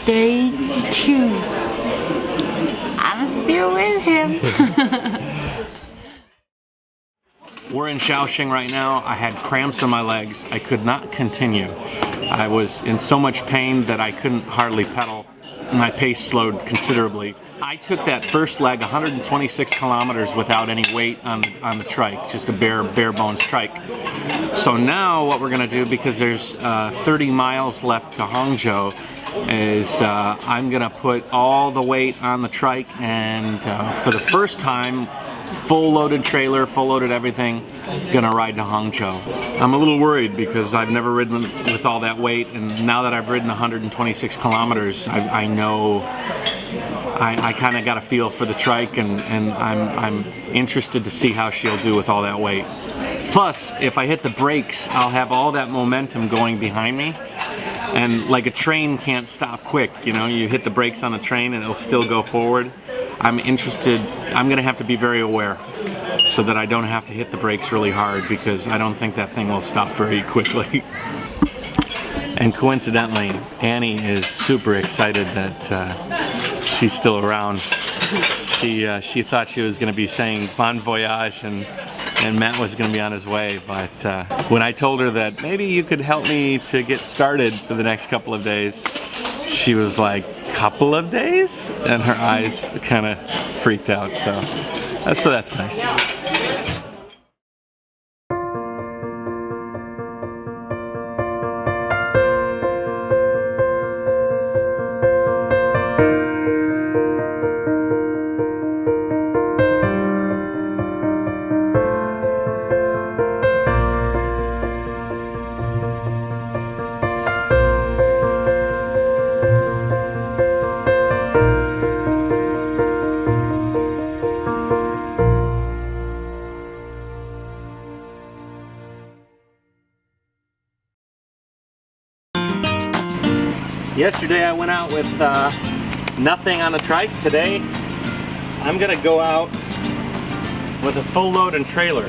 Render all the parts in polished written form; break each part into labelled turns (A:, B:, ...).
A: Day 2. I'm still with him.
B: We're in Shaoxing right now. I had cramps in my legs. I could not continue. I was in so much pain that I couldn't hardly pedal. My pace slowed considerably. I took that first leg 126 kilometers without any weight on the trike, just a bare bones trike. So now what we're gonna do, because there's 30 miles left to Hangzhou, is I'm gonna put all the weight on the trike, and for the first time, full loaded trailer, full loaded everything, gonna ride to Hangzhou. I'm a little worried because I've never ridden with all that weight, and now that I've ridden 126 kilometers, I know I kind of got a feel for the trike, and I'm interested to see how she'll do with all that weight. Plus, if I hit the brakes, I'll have all that momentum going behind me, and like a train can't stop quick, you know, you hit the brakes on a train and it'll still go forward. I'm interested, I'm gonna have to be very aware so that I don't have to hit the brakes really hard, because I don't think that thing will stop very quickly. And coincidentally, Annie is super excited that she's still around. She thought she was gonna be saying bon voyage and Matt was gonna be on his way, but when I told her that maybe you could help me to get started for the next couple of days, she was like, couple of days? And her eyes kind of freaked out, so that's nice. Yesterday I went out with nothing on the trike. Today I'm gonna go out with a full load and trailer.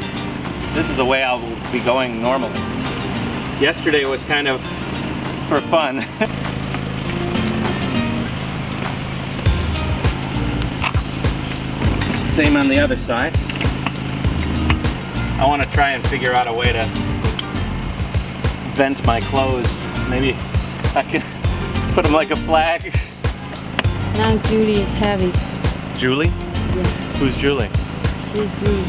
B: This is the way I'll be going normally. Yesterday was kind of for fun. Same on the other side. I want to try and figure out a way to vent my clothes. Maybe I can put them like a flag.
A: Now Julie is heavy.
B: Julie?
A: Yeah.
B: Who's Julie?
A: She's Julie.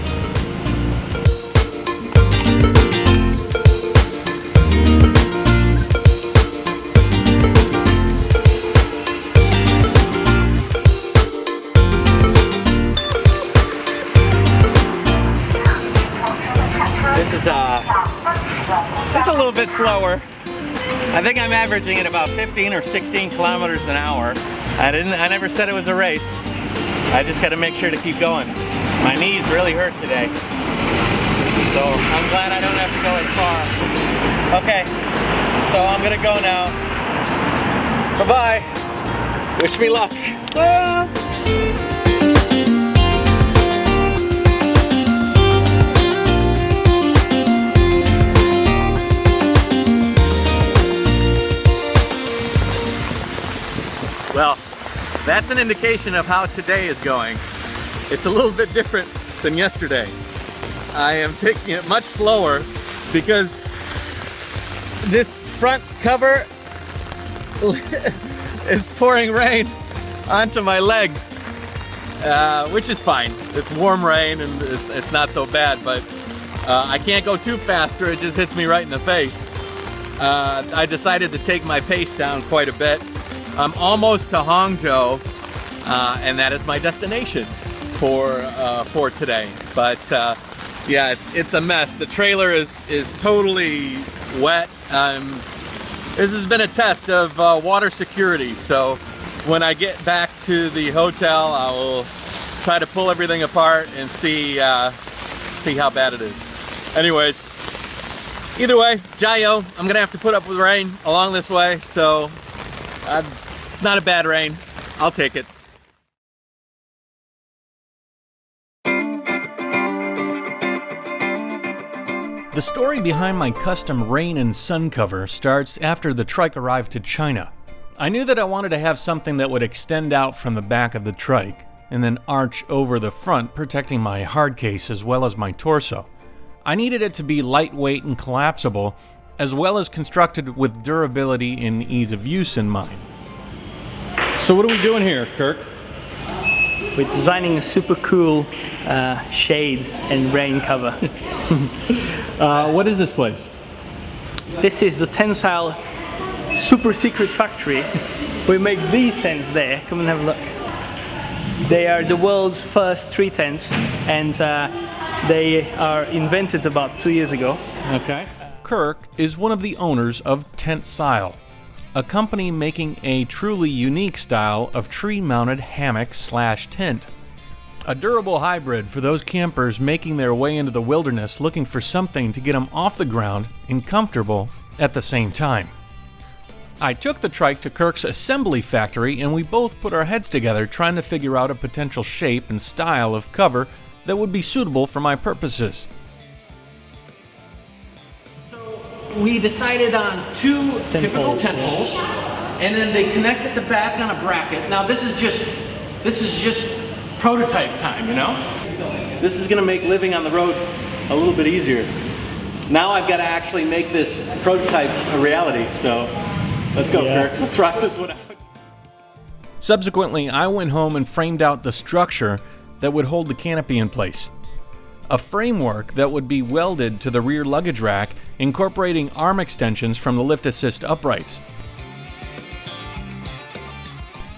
B: This is a little bit slower. I think I'm averaging at about 15 or 16 kilometers an hour. I never said it was a race. I just got to make sure to keep going. My knees really hurt today, so I'm glad I don't have to go as far. Okay, so I'm gonna go now. Bye-bye. Wish me luck. Well, that's an indication of how today is going. It's a little bit different than yesterday. I am taking it much slower because this front cover is pouring rain onto my legs, which is fine. It's warm rain and it's not so bad, but I can't go too fast or it just hits me right in the face. I decided to take my pace down quite a bit. I'm almost to Hangzhou, and that is my destination for today. But yeah, it's a mess. The trailer is totally wet. This has been a test of water security. So when I get back to the hotel, I will try to pull everything apart and see how bad it is. Anyways, either way, JaYoe, I'm gonna have to put up with rain along this way. So. It's not a bad rain. I'll take it.
C: The story behind my custom rain and sun cover starts after the trike arrived to China. I knew that I wanted to have something that would extend out from the back of the trike and then arch over the front, protecting my hard case as well as my torso. I needed it to be lightweight and collapsible, as well as constructed with durability and ease of use in mind. So what are we doing here, Kirk?
D: We're designing a super cool shade and rain cover.
C: What is this place?
D: This is the Tensile super secret factory. We make these tents there. Come and have a look. They are the world's first tree tents, and they are invented about 2 years ago.
C: Okay. Kirk is one of the owners of Tensile, a company making a truly unique style of tree-mounted hammock/tent. A durable hybrid for those campers making their way into the wilderness looking for something to get them off the ground and comfortable at the same time. I took the trike to Kirk's assembly factory and we both put our heads together trying to figure out a potential shape and style of cover that would be suitable for my purposes.
B: We decided on two typical tent poles, and then they connected the back on a bracket. Now this is just prototype time, you know? This is gonna make living on the road a little bit easier. Now I've got to actually make this prototype a reality, so let's go, Kirk. Let's rock this one out.
C: Subsequently, I went home and framed out the structure that would hold the canopy in place. A framework that would be welded to the rear luggage rack, incorporating arm extensions from the lift assist uprights.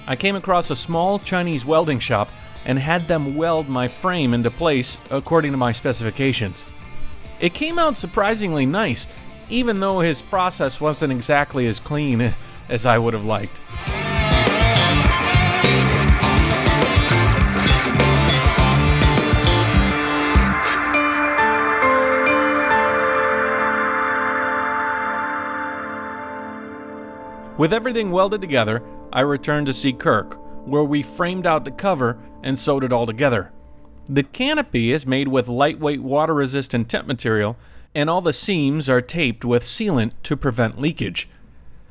C: I came across a small Chinese welding shop and had them weld my frame into place according to my specifications. It came out surprisingly nice, even though his process wasn't exactly as clean as I would have liked. With everything welded together, I returned to see Kirk, where we framed out the cover and sewed it all together. The canopy is made with lightweight water-resistant tent material, and all the seams are taped with sealant to prevent leakage.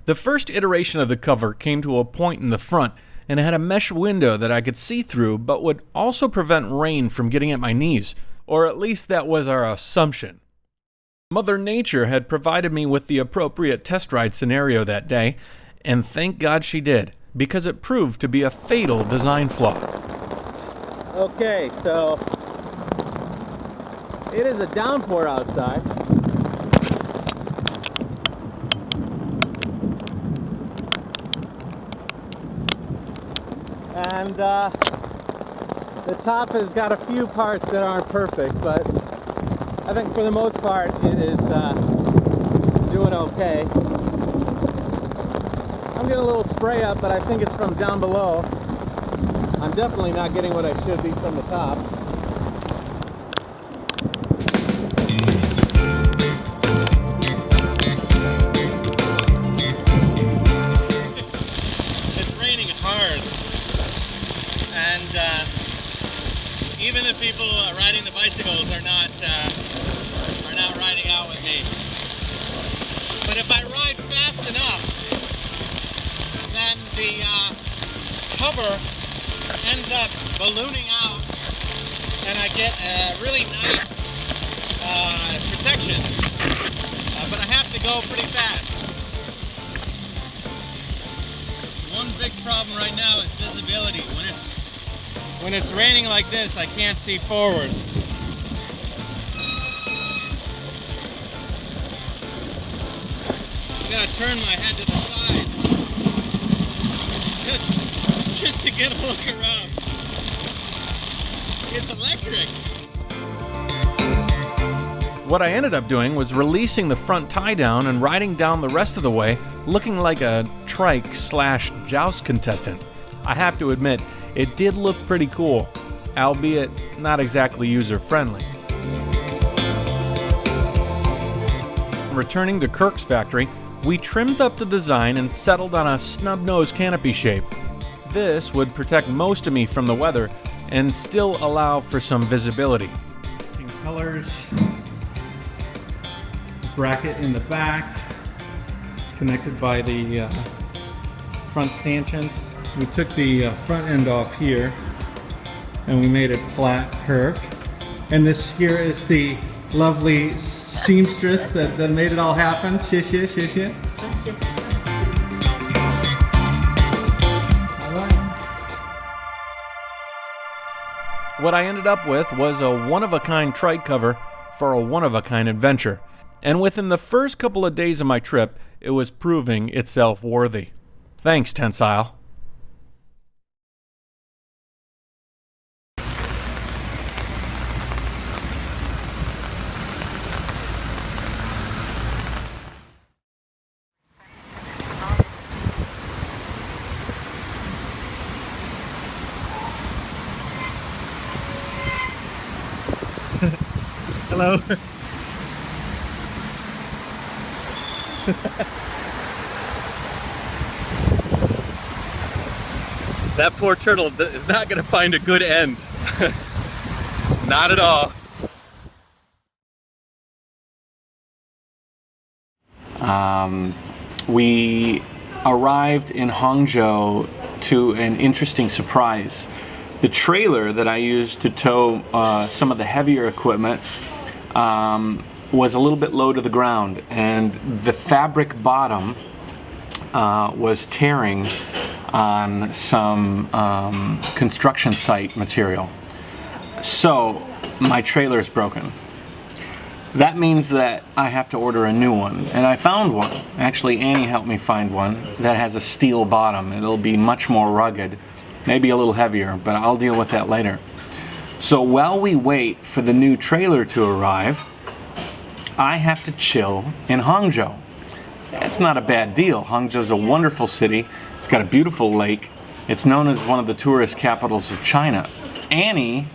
C: The first iteration of the cover came to a point in the front and had a mesh window that I could see through, but would also prevent rain from getting at my knees, or at least that was our assumption. Mother Nature had provided me with the appropriate test ride scenario that day, and thank God she did, because it proved to be a fatal design flaw. Okay, so it is a downpour outside. And the top has got a few parts that aren't perfect, but I think for the most part it is doing okay. I'm getting a little spray up, but I think it's from down below. I'm definitely not getting what I should be from the top.
E: It's raining hard, and even the people riding the bicycles are not riding out with me. But if I ride fast enough, then the cover ends up ballooning out and I get a really nice protection, but I have to go pretty fast. One big problem right now is visibility. When it's raining like this, I can't see forward. I gotta turn my head to the side just to get a look around. It's electric.
C: What I ended up doing was releasing the front tie down and riding down the rest of the way looking like a trike/joust contestant. I have to admit, it did look pretty cool, albeit not exactly user-friendly. Returning to Kirk's factory, we trimmed up the design and settled on a snub-nosed canopy shape. This would protect most of me from the weather and still allow for some visibility.
F: Colors, bracket in the back, connected by the
C: front stanchions. We took the front end off here and we made it flat, curved. And this here is the lovely seamstress that made it all happen. Xie xie. What I ended up with was a one-of-a-kind trike cover for a one-of-a-kind adventure. And within the first couple of days of my trip, it was proving itself worthy. Thanks, Tensile.
F: Hello.
C: That poor turtle is not going to find a good end. Not at all.
B: We arrived in Hangzhou to an interesting surprise. The trailer that I used to tow some of the heavier equipment was a little bit low to the ground, and the fabric bottom was tearing on some construction site material. So my trailer is broken. That means that I have to order a new one, and I found one. Actually, Annie helped me find one that has a steel bottom. It'll be much more rugged, maybe a little heavier, but I'll deal with that later. So while we wait for the new trailer to arrive, I have to chill in Hangzhou. It's not a bad deal. Hangzhou's a wonderful city. It's got a beautiful lake. It's known as one of the tourist capitals of China. Annie,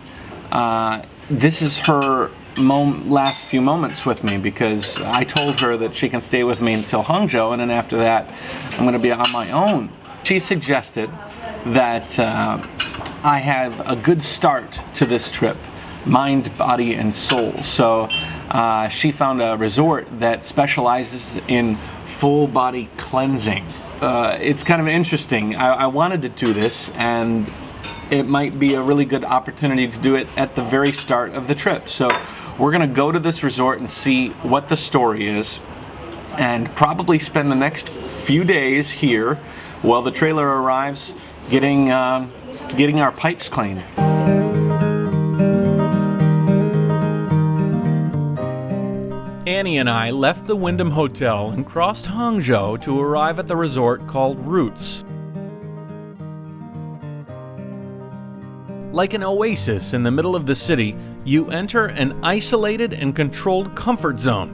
B: this is her last few moments with me, because I told her that she can stay with me until Hangzhou, and then after that I'm going to be on my own. She suggested that I have a good start to this trip, mind, body, and soul. So she found a resort that specializes in full body cleansing. It's kind of interesting. I wanted to do this, and it might be a really good opportunity to do it at the very start of the trip. So we're going to go to this resort and see what the story is, and probably spend the next few days here while the trailer arrives, getting our pipes cleaned.
C: Annie and I left the Wyndham Hotel and crossed Hangzhou to arrive at the resort called Roots. Like an oasis in the middle of the city, you enter an isolated and controlled comfort zone.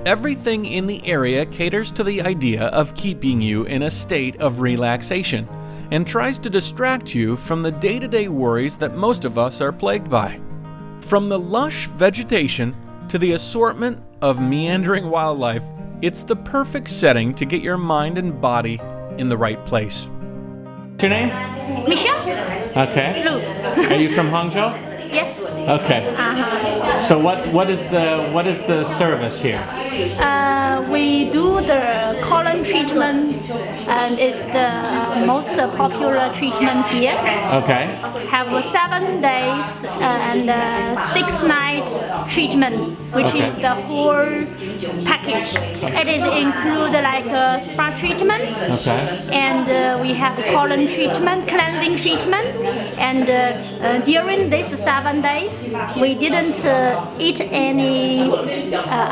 C: Everything in the area caters to the idea of keeping you in a state of relaxation and tries to distract you from the day-to-day worries that most of us are plagued by. From the lush vegetation to the assortment of meandering wildlife, it's the perfect setting to get your mind and body in the right place.
B: What's your name?
A: Michelle?
B: Okay.
A: Thru.
B: Are you from Hangzhou?
A: Yes.
B: Okay. So what is the service here?
A: We do the colon treatment, and it's the most popular treatment here.
B: Okay.
A: Have 7 days and 6 night treatment, which
B: Okay.
A: is the whole package. It is include like a spa treatment,
B: Okay.
A: and we have colon treatment, cleansing treatment, and during these 7 days we didn't eat any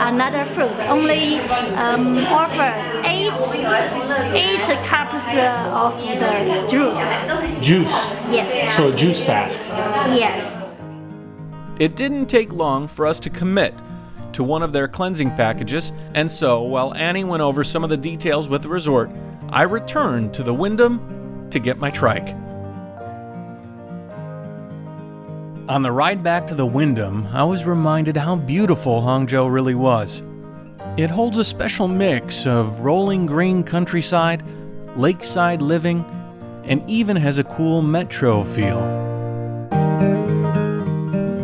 A: another fruit, only offer 8 cups of the juice.
B: Juice.
A: Yes.
B: So a juice fast.
A: Yes.
C: It didn't take long for us to commit to one of their cleansing packages, and so while Annie went over some of the details with the resort, I returned to the Wyndham to get my trike. On the ride back to the Wyndham, I was reminded how beautiful Hangzhou really was. It holds a special mix of rolling green countryside, lakeside living, and even has a cool metro feel.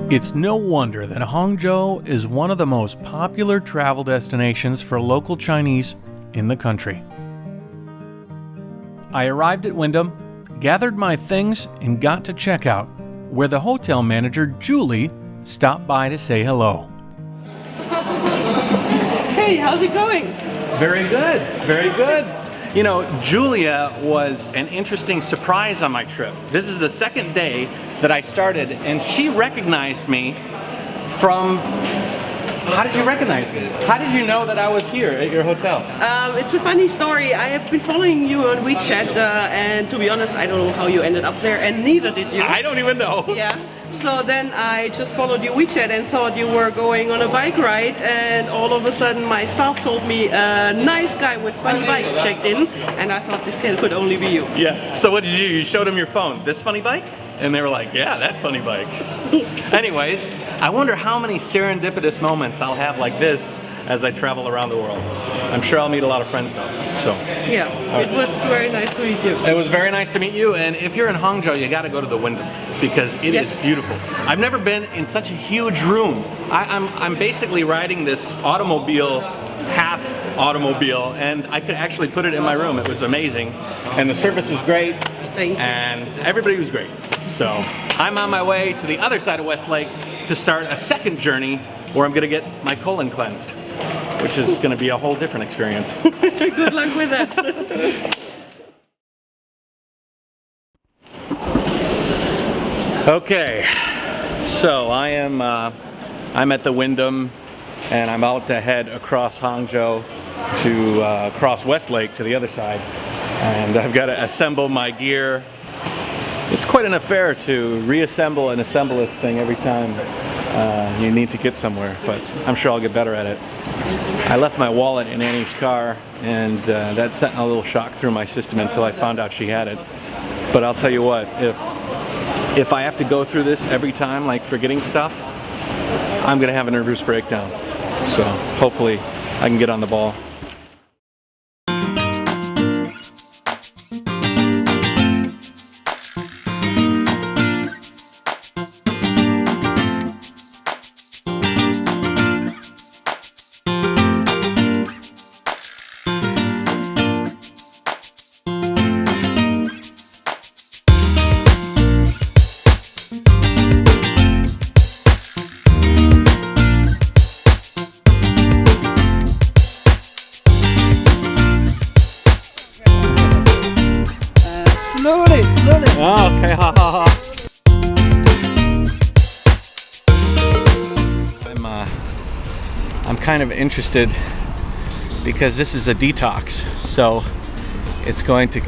C: It's no wonder that Hangzhou is one of the most popular travel destinations for local Chinese in the country. I arrived at Wyndham, gathered my things, and got to checkout, where the hotel manager, Julie, stopped by to say hello.
G: Hey, how's it going?
B: Very good, very good. You know, Julia was an interesting surprise on my trip. This is the second day that I started, and she recognized me from... How did you recognize me? How did you know that I was here at your hotel?
G: It's a funny story. I have been following you on WeChat, and to be honest, I don't know how you ended up there, and neither did you.
B: I don't even know.
G: Yeah. So then I just followed your WeChat and thought you were going on a bike ride, and all of a sudden my staff told me a nice guy with funny bikes checked in, and I thought this could only be you.
B: Yeah. So what did you do? You showed them your phone. This funny bike? And they were like, yeah, that funny bike. Anyways, I wonder how many serendipitous moments I'll have like this as I travel around the world. I'm sure I'll meet a lot of friends though. So
G: Yeah, it was very nice to meet you.
B: it was very nice to meet you, and if you're in Hangzhou, you got to go to the Wyndham because it is beautiful. I've never been in such a huge room. I'm basically riding this automobile, half automobile, and I could actually put it in my room. It was amazing, and the service was great,
G: Thank you.
B: and everybody was great. So I'm on my way to the other side of Westlake to start a second journey where I'm going to get my colon cleansed, which is going to be a whole different experience.
G: Good luck with that.
B: Okay, so I'm at the Wyndham, and I'm about to head across Hangzhou to cross Westlake to the other side, and I've got to assemble my gear. It's quite an affair to reassemble and assemble this thing every time you need to get somewhere, but I'm sure I'll get better at it. I left my wallet in Annie's car, and that sent a little shock through my system until I found out she had it. But I'll tell you what, if I have to go through this every time, like forgetting stuff, I'm gonna have a nervous breakdown. So hopefully I can get on the ball.
G: Slowly.
B: Oh, okay, ha ha ha. I'm kind of interested because this is a detox, so it's going to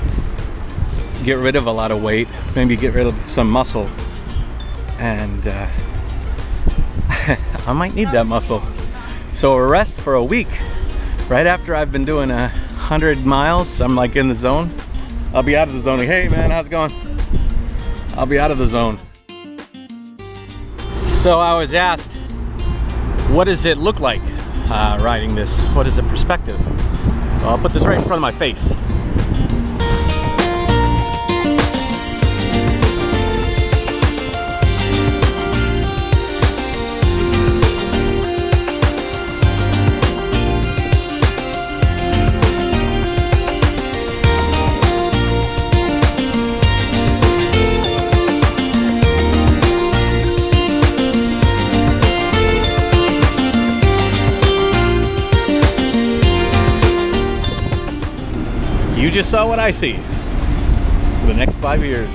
B: get rid of a lot of weight, maybe get rid of some muscle, and I might need that muscle. So a rest for a week, right after I've been doing 100 miles, I'm like in the zone. I'll be out of the zone. Like, hey man, how's it going? I'll be out of the zone. So I was asked, what does it look like riding this? What is the perspective? Well, I'll put this right in front of my face. You just saw what I see for the next 5 years.